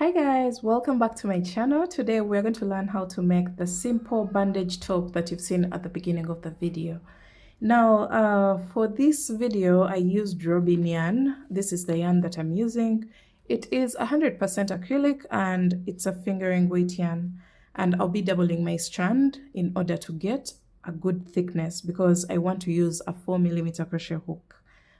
Hi guys, welcome back to my channel. Today we're going to learn how to make the simple bandage top that you've seen at the beginning of the video. Now for this video I used Robin yarn. This is the yarn that I'm using. It is 100% acrylic and it's a fingering weight yarn, and I'll be doubling my strand in order to get a good thickness because I want to use a 4mm crochet hook,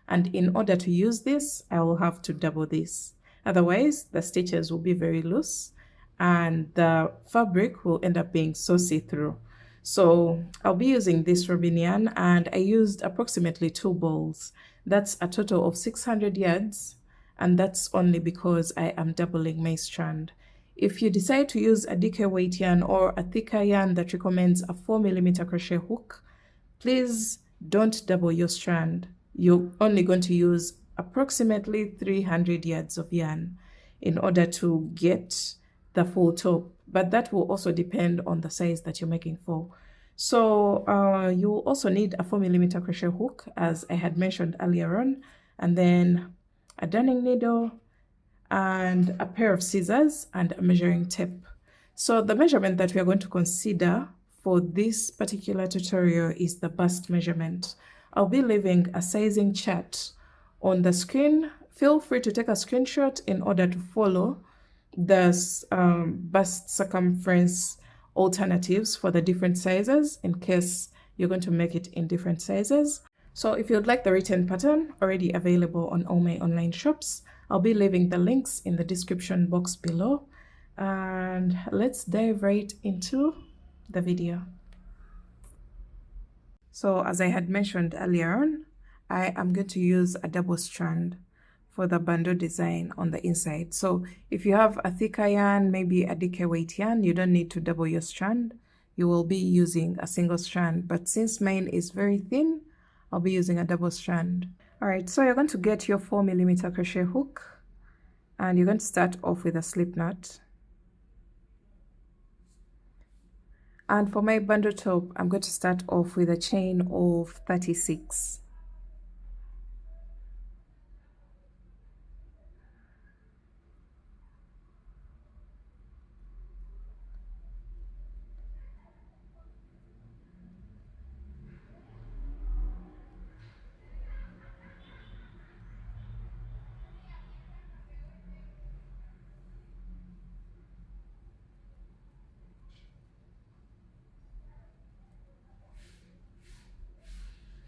and in order to use this I will have to double this. Otherwise, the stitches will be very loose and the fabric will end up being so see-through. So I'll be using this Robin yarn, and I used approximately 2 balls. That's a total of 600 yards, and that's only because I am doubling my strand. If you decide to use a DK weight yarn or a thicker yarn that recommends a 4mm crochet hook, please don't double your strand. You're only going to use approximately 300 yards of yarn in order to get the full top, but that will also depend on the size that you're making for. So you will also need a 4mm crochet hook, as I had mentioned earlier on, and then a darning needle and a pair of scissors and a measuring tape. So the measurement that we are going to consider for this particular tutorial is the bust measurement. I'll be leaving a sizing chart on the screen. Feel free to take a screenshot in order to follow the bust circumference alternatives for the different sizes in case you're going to make it in different sizes. So if you'd like the written pattern, already available on all my online shops, I'll be leaving the links in the description box below. And let's dive right into the video. So as I had mentioned earlier on, I am going to use a double strand for the bandeau design on the inside. So if you have a thicker yarn, maybe a DK weight yarn, you don't need to double your strand. You will be using a single strand, but since mine is very thin, I'll be using a double strand. All right, so you're going to get your 4mm crochet hook, and you're going to start off with a slip knot. And for my bandeau top, I'm going to start off with a chain of 36.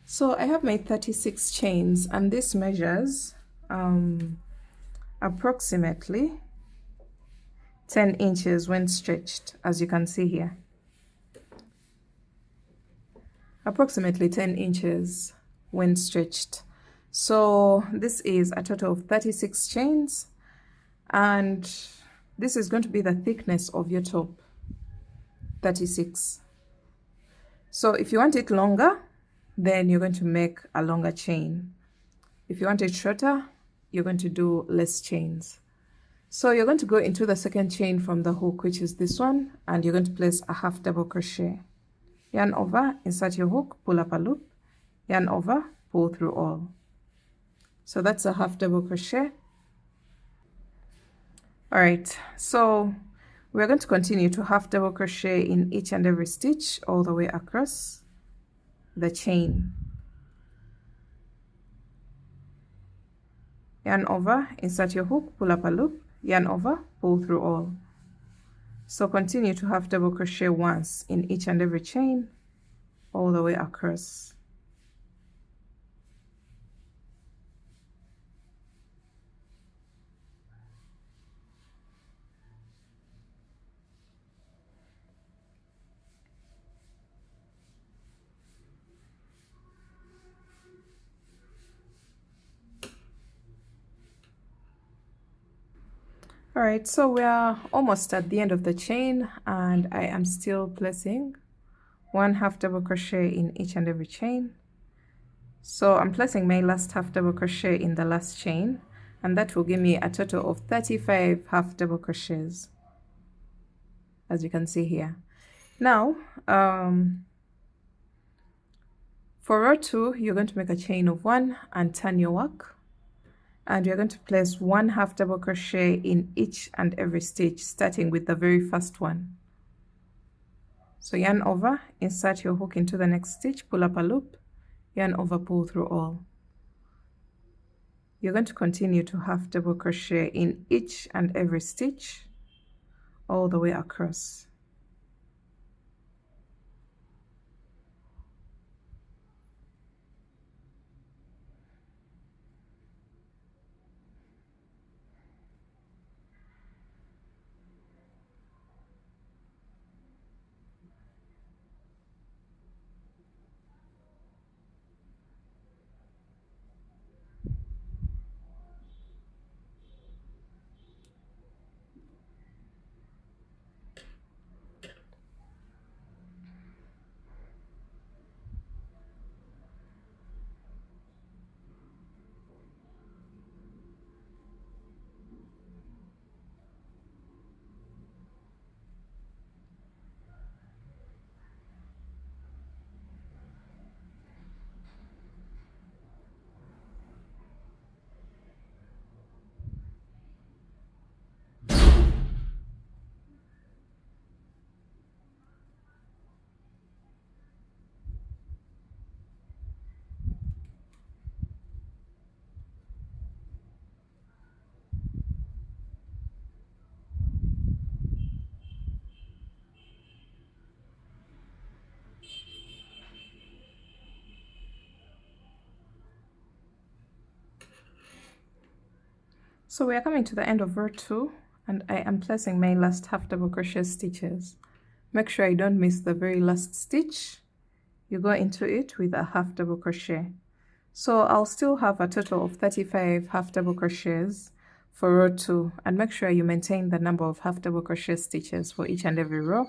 So I have my 36 chains, and this measures approximately 10 inches when stretched, as you can see here. Approximately 10 inches when stretched. So this is a total of 36 chains, and this is going to be the thickness of your top, 36. So if you want it longer, then you're going to make a longer chain. If you want it shorter, you're going to do less chains. So you're going to go into the second chain from the hook, which is this one, and you're going to place a half double crochet. Yarn over, insert your hook, pull up a loop, yarn over, pull through all. So that's a half double crochet. All right, so we're going to continue to half double crochet in each and every stitch all the way across the chain. Yarn over, insert your hook, pull up a loop, yarn over, pull through all. So continue to half double crochet once in each and every chain all the way across. All right, so we are almost at the end of the chain, and I am still placing one half double crochet in each and every chain. So I'm placing my last half double crochet in the last chain, and that will give me a total of 35 half double crochets, as you can see here. Now for row 2, you're going to make a chain of 1 and turn your work. and you're going to place 1 half double crochet in each and every stitch, starting with the very first one. So yarn over, insert your hook into the next stitch, pull up a loop, yarn over, pull through all. You're going to continue to half double crochet in each and every stitch all the way across. So we are coming to the end of row 2, and I am placing my last half double crochet stitches. Make sure you don't miss the very last stitch. You go into it with a half double crochet. So I'll still have a total of 35 half double crochets for row 2, and make sure you maintain the number of half double crochet stitches for each and every row,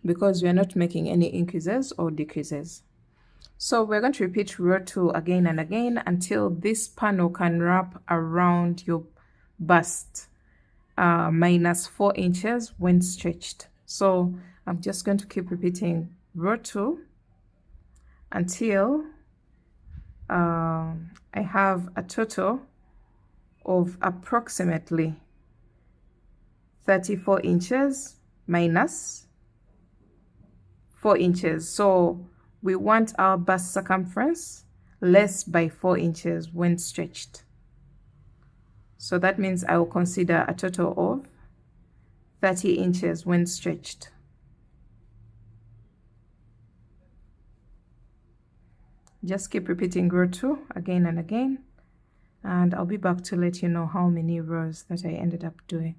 because we are not making any increases or decreases. So we're going to repeat row 2 again and again until this panel can wrap around your bust, minus 4 inches when stretched. So I'm just going to keep repeating row 2 until I have a total of approximately 34 inches minus 4 inches. So we want our bust circumference less by 4 inches when stretched. So that means I will consider a total of 30 inches when stretched. Just keep repeating row 2 again and again, and I'll be back to let you know how many rows that I ended up doing.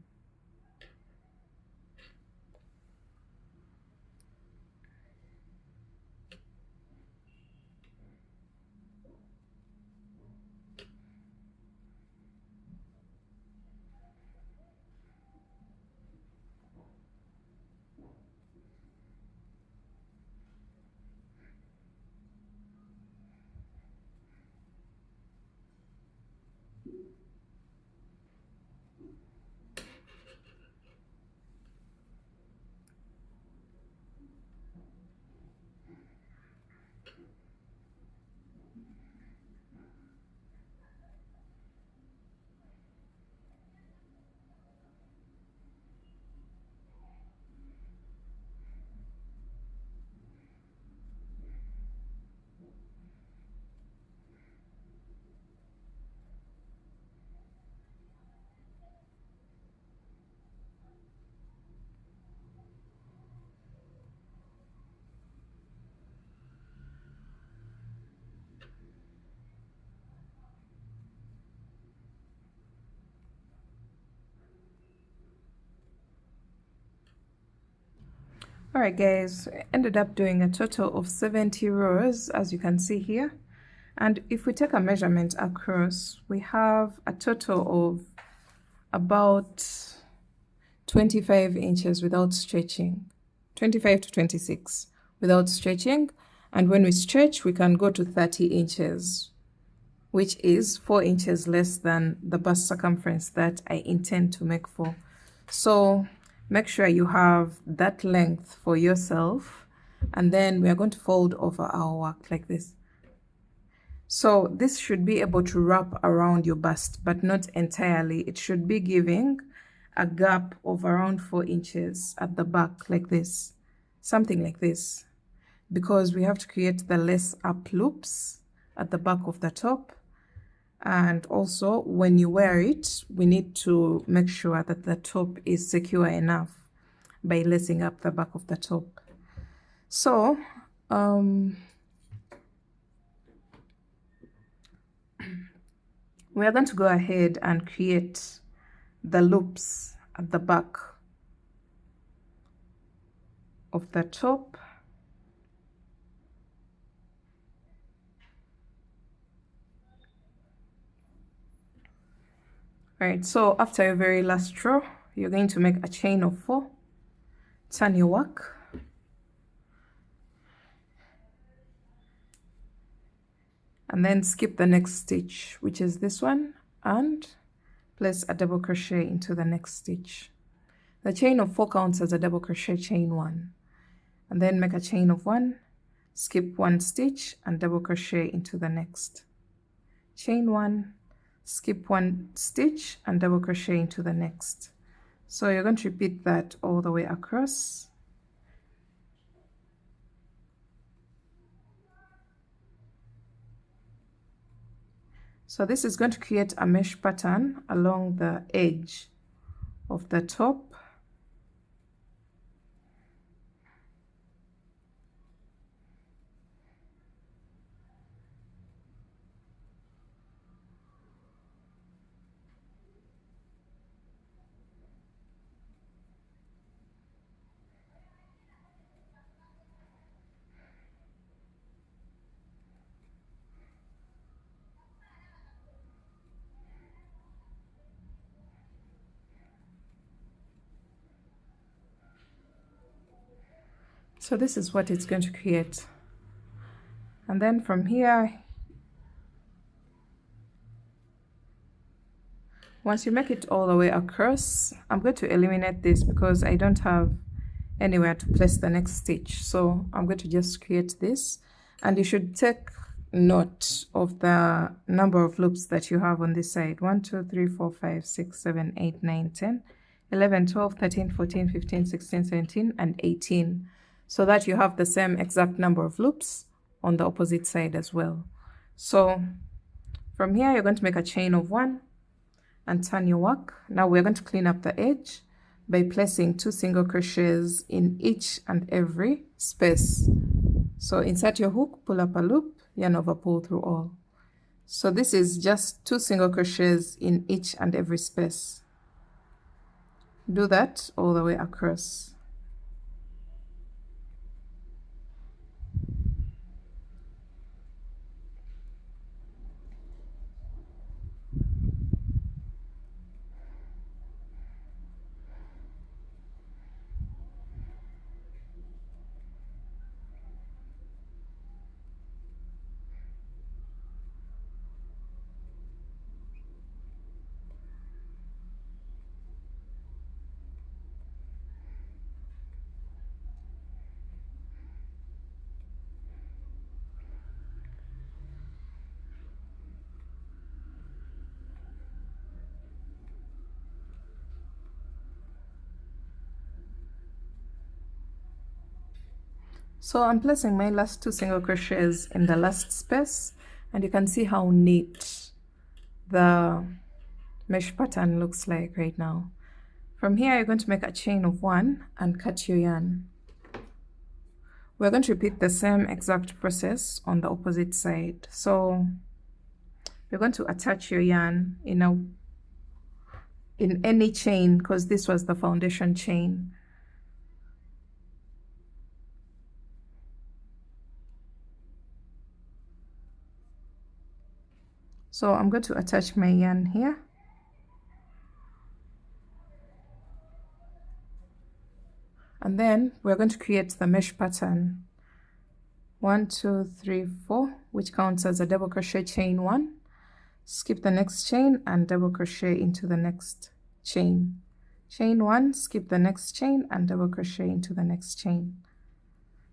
Alright guys, I ended up doing a total of 70 rows, as you can see here. And if we take a measurement across, we have a total of about 25 inches without stretching, 25 to 26 without stretching. And when we stretch, we can go to 30 inches, which is 4 inches less than the bust circumference that I intend to make for. So make sure you have that length for yourself, and then we are going to fold over our work like this. So this should be able to wrap around your bust, but not entirely. It should be giving a gap of around 4 inches at the back, like this, something like this, because we have to create the lace up loops at the back of the top. And also when you wear it, we need to make sure that the top is secure enough by lacing up the back of the top. So we are going to go ahead and create the loops at the back of the top. Right, so after your very last row, you're going to make a chain of 4, turn your work, and then skip the next stitch, which is this one, and place a double crochet into the next stitch. The chain of 4 counts as a double crochet chain 1, and then make a chain of 1, skip 1 stitch and double crochet into the next. Chain 1, skip 1 stitch and double crochet into the next. So you're going to repeat that all the way across. So this is going to create a mesh pattern along the edge of the top. So this is what it's going to create. And then from here, once you make it all the way across, I'm going to eliminate this because I don't have anywhere to place the next stitch. So I'm going to just create this, and you should take note of the number of loops that you have on this side. 1, 2, 3, 4, 5, 6, 7, 8, 9, 10, 11, 12, 13, 14, 15, 16, 17, and 18. So that you have the same exact number of loops on the opposite side as well. So from here, you're going to make a chain of 1 and turn your work. Now we're going to clean up the edge by placing 2 single crochets in each and every space. So insert your hook, pull up a loop, yarn over, pull through all. So this is just 2 single crochets in each and every space. Do that all the way across. So I'm placing my last 2 single crochets in the last space, and you can see how neat the mesh pattern looks like right now. From here, you're going to make a chain of 1 and cut your yarn. We're going to repeat the same exact process on the opposite side. So you're going to attach your yarn in any chain, because this was the foundation chain. So I'm going to attach my yarn here. And then we're going to create the mesh pattern. 1, 2, 3, 4, which counts as a double crochet chain 1. Skip the next chain and double crochet into the next chain. Chain 1, skip the next chain and double crochet into the next chain.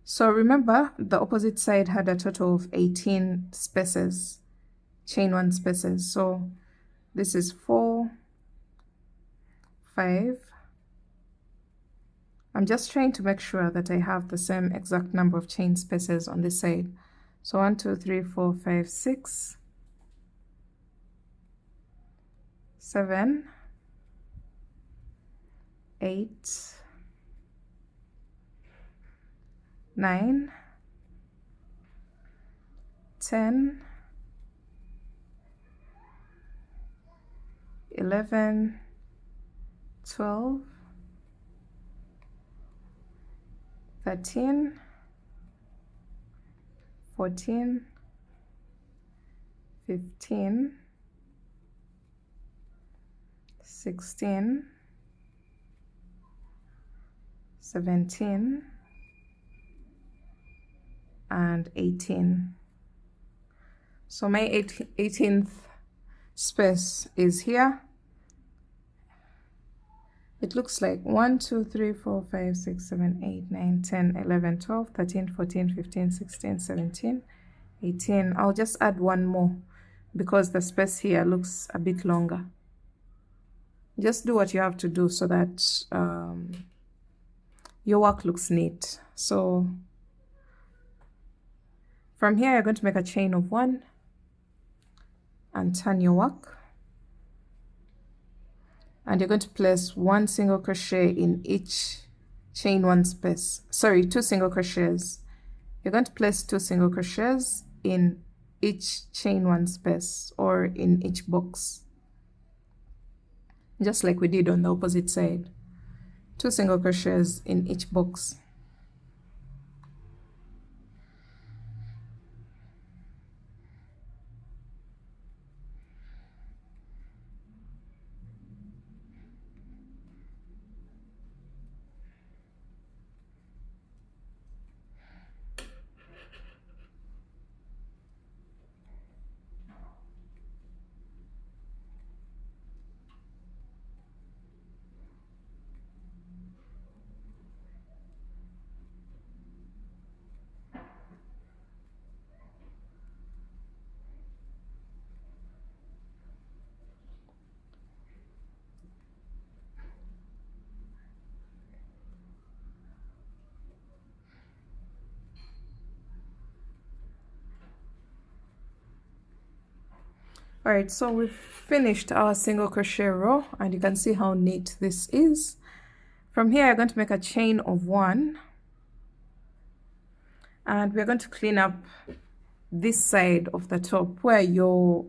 So remember, the opposite side had a total of 18 spaces. chain 1 spaces. So this is 4, 5. I'm just trying to make sure that I have the same exact number of chain spaces on this side. So 1, 2, 3, 4, 5, 6, 7, 8, 9, 10, 11, 12, 13, 14, 15, 16, 17, and 18. So my 18th space is here. It looks like 1, 2, 3, 4, 5, 6, 7, 8, 9, 10, 11, 12, 13, 14, 15, 16, 17, 18. I'll just add one more because the space here looks a bit longer. Just do what you have to do so that your work looks neat. So from here, you're going to make a chain of 1 and turn your work. And you're going to place 1 single crochet in each chain 1 space. Sorry, 2 single crochets. You're going to place 2 single crochets in each chain 1 space or in each box, just like we did on the opposite side. 2 single crochets in each box. All right, so we've finished our single crochet row and you can see how neat this is. From here, you're going to make a chain of 1 and we're going to clean up this side of the top where your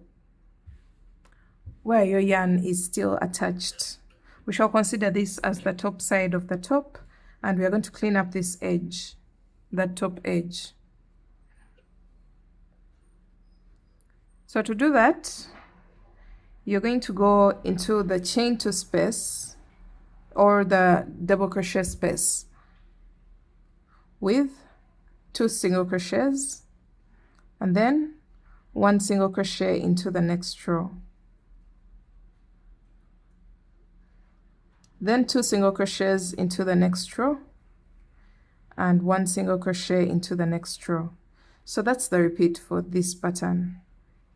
yarn is still attached. We shall consider this as the top side of the top, and we are going to clean up this edge, that top edge. So to do that, you're going to go into the chain 2 space or the double crochet space with 2 single crochets and then 1 single crochet into the next row. Then 2 single crochets into the next row and 1 single crochet into the next row. So that's the repeat for this pattern.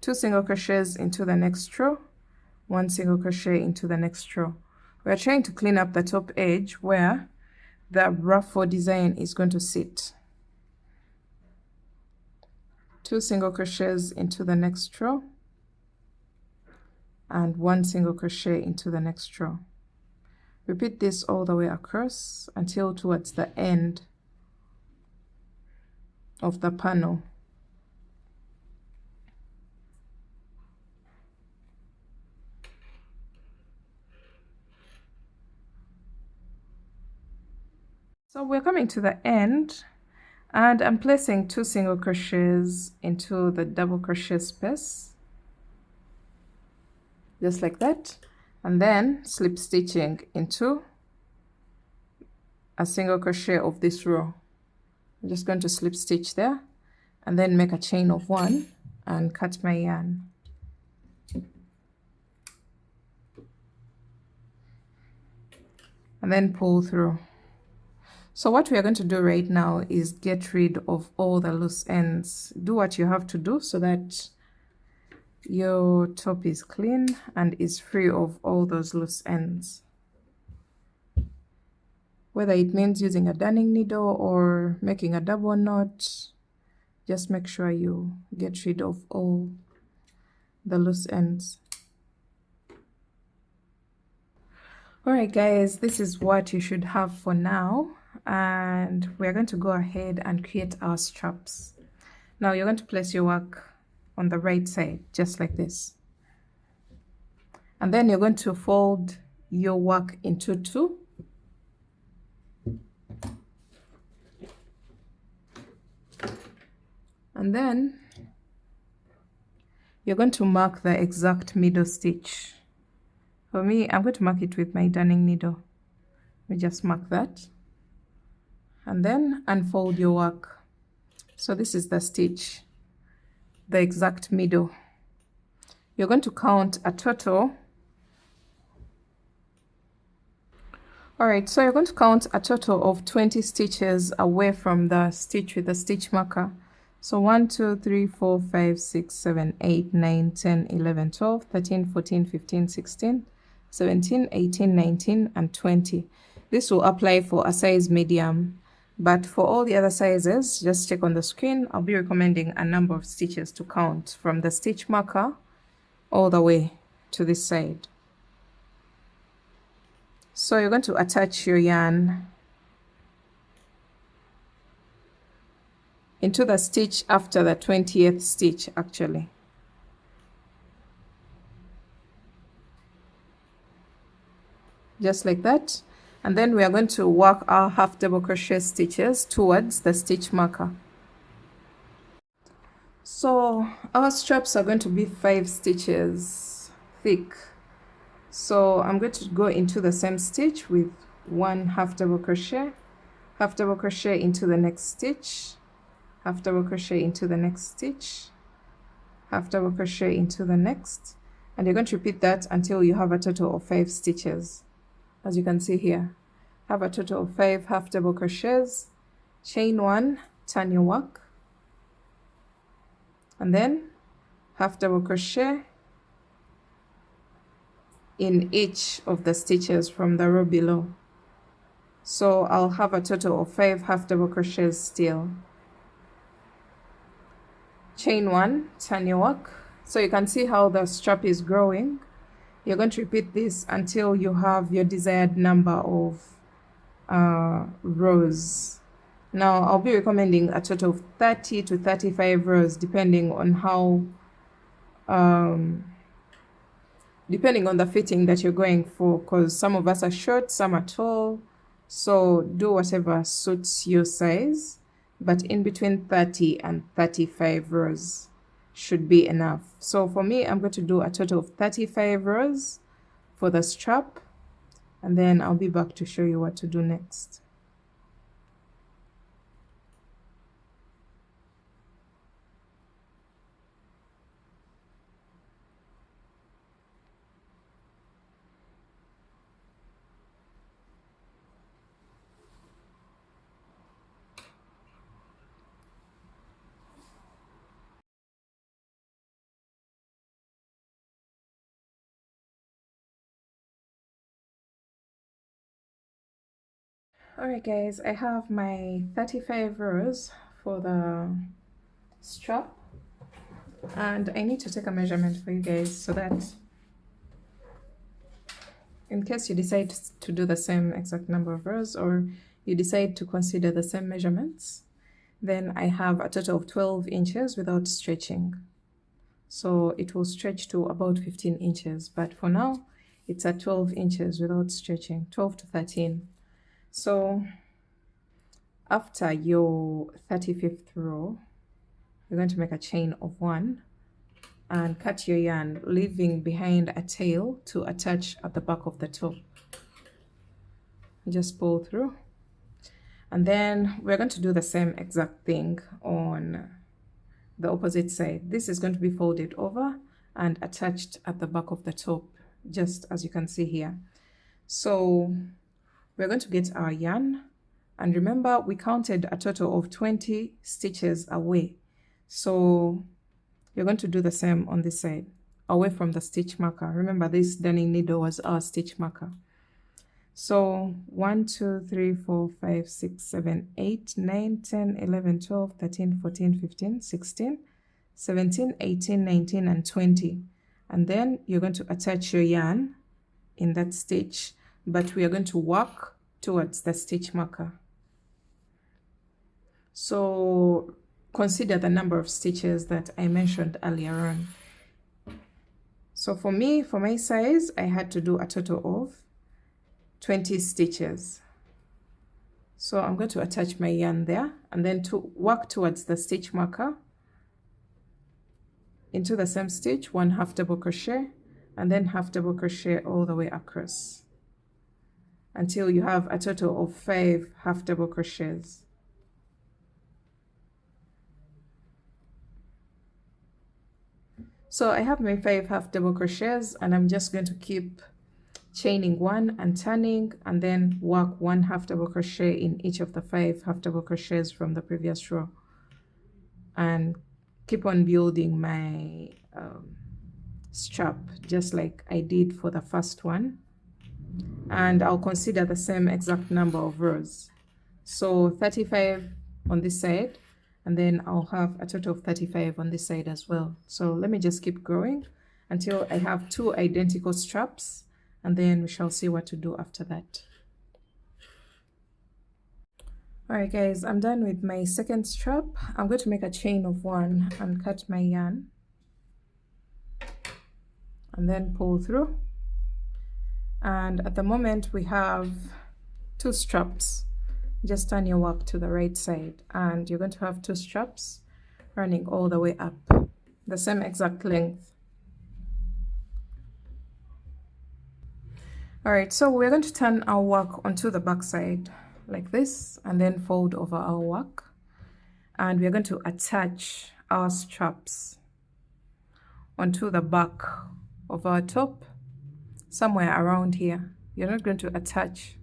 2 single crochets into the next row, 1 single crochet into the next row. We're trying to clean up the top edge where the ruffle design is going to sit. 2 single crochets into the next row and 1 single crochet into the next row. Repeat this all the way across until towards the end of the panel. So we're coming to the end and I'm placing 2 single crochets into the double crochet space, just like that, and then slip stitching into a single crochet of this row. I'm just going to slip stitch there and then make a chain of 1 and cut my yarn. And then pull through. So what we are going to do right now is get rid of all the loose ends. Do what you have to do so that your top is clean and is free of all those loose ends. Whether it means using a darning needle or making a double knot, just make sure you get rid of all the loose ends. Alright guys, this is what you should have for now, and we're going to go ahead and create our straps. Now you're going to place your work on the right side, just like this. And then you're going to fold your work into two. And then you're going to mark the exact middle stitch. For me, I'm going to mark it with my darning needle. We just mark that. And then unfold your work. So this is the stitch, the exact middle. You're going to count a total. Alright, so you're going to count a total of 20 stitches away from the stitch with the stitch marker. So 1, 2, 3, 4, 5, 6, 7, 8, 9, 10, 11, 12, 13, 14, 15, 16, 17, 18, 19, and 20. This will apply for a size medium, but for all the other sizes, just check on the screen. I'll be recommending a number of stitches to count from the stitch marker all the way to this side. So you're going to attach your yarn into the stitch after the 20th stitch actually. Just like that. And then we are going to work our half double crochet stitches towards the stitch marker. So our straps are going to be 5 stitches thick. So I'm going to go into the same stitch with 1 half double crochet into the next stitch, half double crochet into the next stitch, half double crochet into the next, and you're going to repeat that until you have a total of 5 stitches. As you can see here, have a total of 5 half double crochets, chain 1, turn your work, and then half double crochet in each of the stitches from the row below. So I'll have a total of 5 half double crochets still. Chain 1, turn your work. So you can see how the strap is growing. You're going to repeat this until you have your desired number of rows. Now I'll be recommending a total of 30 to 35 rows depending on how depending on the fitting that you're going for, because some of us are short, some are tall, so do whatever suits your size, but in between 30 and 35 rows should be enough. So for me, I'm going to do a total of 35 rows for the strap, and then I'll be back to show you what to do next. Alright guys, I have my 35 rows for the strap, and I need to take a measurement for you guys so that in case you decide to do the same exact number of rows, or you decide to consider the same measurements, then I have a total of 12 inches without stretching. So it will stretch to about 15 inches, but for now it's at 12 inches without stretching, 12 to 13. So after your 35th row, you're going to make a chain of 1 and cut your yarn, leaving behind a tail to attach at the back of the top. Just pull through, and then we're going to do the same exact thing on the opposite side. This is going to be folded over and attached at the back of the top, just as you can see here. So we're going to get our yarn, and remember we counted a total of 20 stitches away. So You're going to do the same on this side, away from the stitch marker. Remember, this darning needle was our stitch marker. So 1 2 3 4 5 6 7 8 9 10 11 12 13 14 15 16 17 18 19 and 20, and then you're going to attach your yarn in that stitch, but we are going to work towards the stitch marker. So consider the number of stitches that I mentioned earlier on. So for me, for my size, I had to do a total of 20 stitches. So I'm going to attach my yarn there and then to work towards the stitch marker. Into the same stitch, 1 half double crochet, and then half double crochet all the way across until you have a total of 5 half double crochets. So I have my 5 half double crochets, and I'm just going to keep chaining 1 and turning, and then work 1 half double crochet in each of the 5 half double crochets from the previous row, and keep on building my strap just like I did for the first one, and I'll consider the same exact number of rows. So 35 on this side, and then I'll have a total of 35 on this side as well. So let me just keep growing until I have 2 identical straps, and then we shall see what to do after that. Alright guys, I'm done with my second strap. I'm going to make a chain of 1 and cut my yarn and then pull through. And at the moment we have 2 straps. Just turn your work to the right side, and you're going to have 2 straps running all the way up, the same exact length. Alright, so we're going to turn our work onto the back side like this, and then fold over our work, and we're going to attach our straps onto the back of our top, somewhere around here. You're not going to attach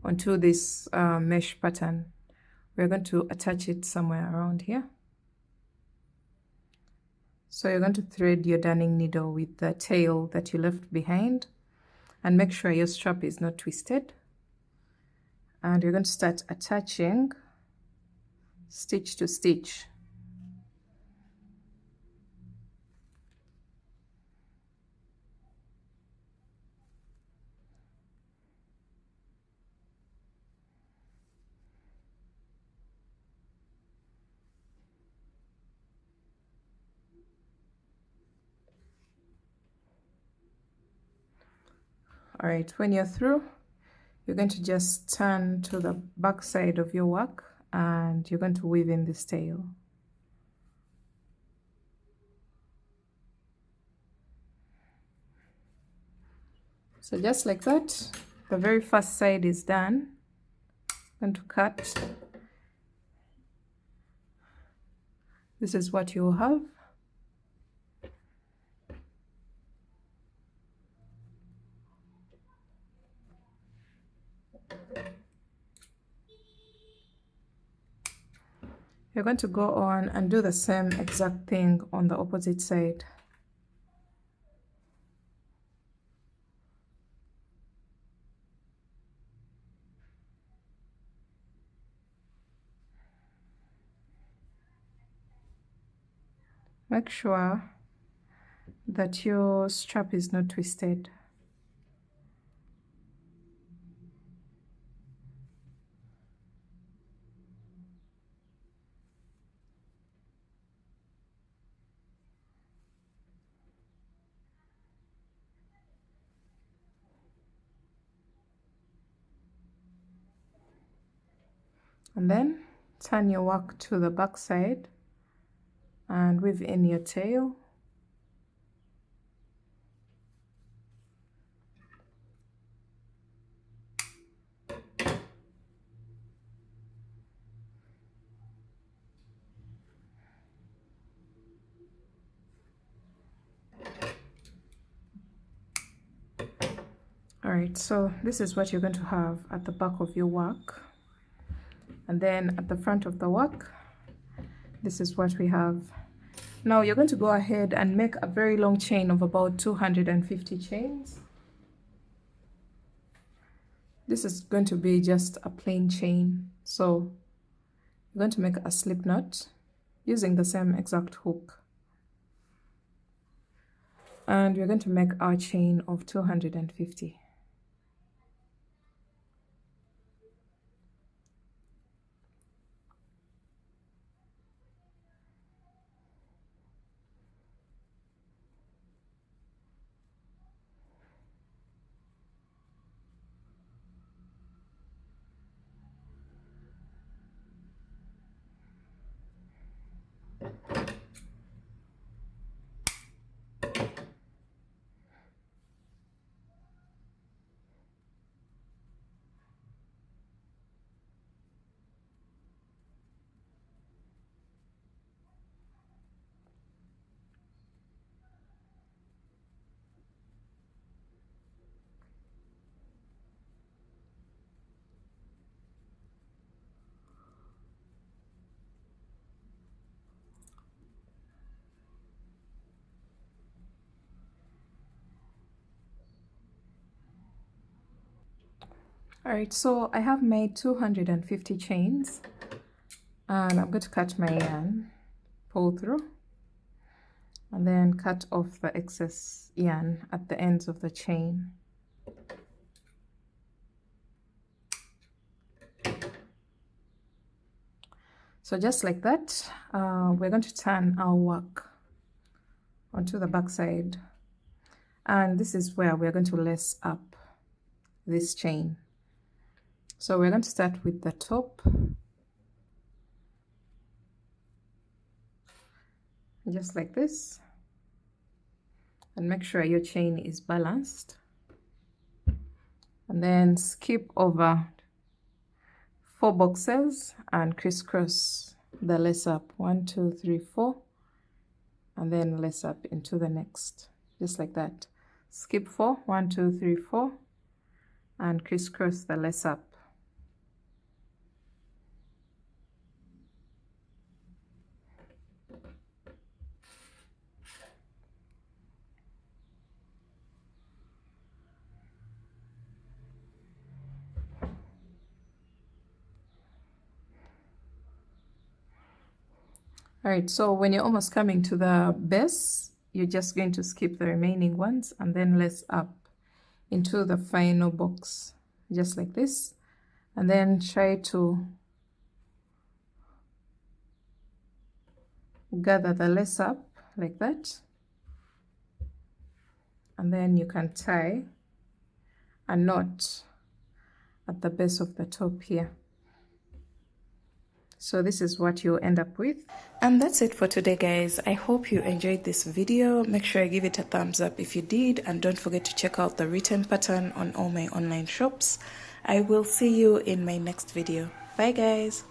onto this mesh pattern. We're going to attach it somewhere around here. So you're going to thread your darning needle with the tail that you left behind, and make sure your strap is not twisted. And you're going to start attaching stitch to stitch. All right, when you're through, you're going to just turn to the back side of your work, and you're going to weave in this tail. So just like that, the very first side is done. I'm going to cut. This is what you'll have. You're going to go on and do the same exact thing on the opposite side. Make sure that your strap is not twisted. And then turn your work to the back side and weave in your tail. Alright, so this is what you're going to have at the back of your work. And then at the front of the work, this is what we have. Now you're going to go ahead and make a very long chain of about 250 chains. This is going to be just a plain chain, so you're going to make a slip knot using the same exact hook, and we're going to make our chain of 250. All right, so I have made 250 chains, and I'm going to cut my yarn, pull through, and then cut off the excess yarn at the ends of the chain. So just like that, we're going to turn our work onto the back side, and this is where we're going to lace up this chain. So we're going to start with the top, just like this, and make sure your chain is balanced, and then skip over 4 boxes and crisscross the lace up 1, 2, 3, 4, and then lace up into the next, just like that. Skip 4, 1, 2, 3, 4, and crisscross the lace up. All right, so when you're almost coming to the base, you're just going to skip the remaining ones and then lace up into the final box, just like this, and then try to gather the lace up like that, and then you can tie a knot at the base of the top here. So this is what you'll end up with. And that's it for today, guys. I hope you enjoyed this video. Make sure you give it a thumbs up if you did, and don't forget to check out the written pattern on all my online shops. I will see you in my next video. Bye, guys.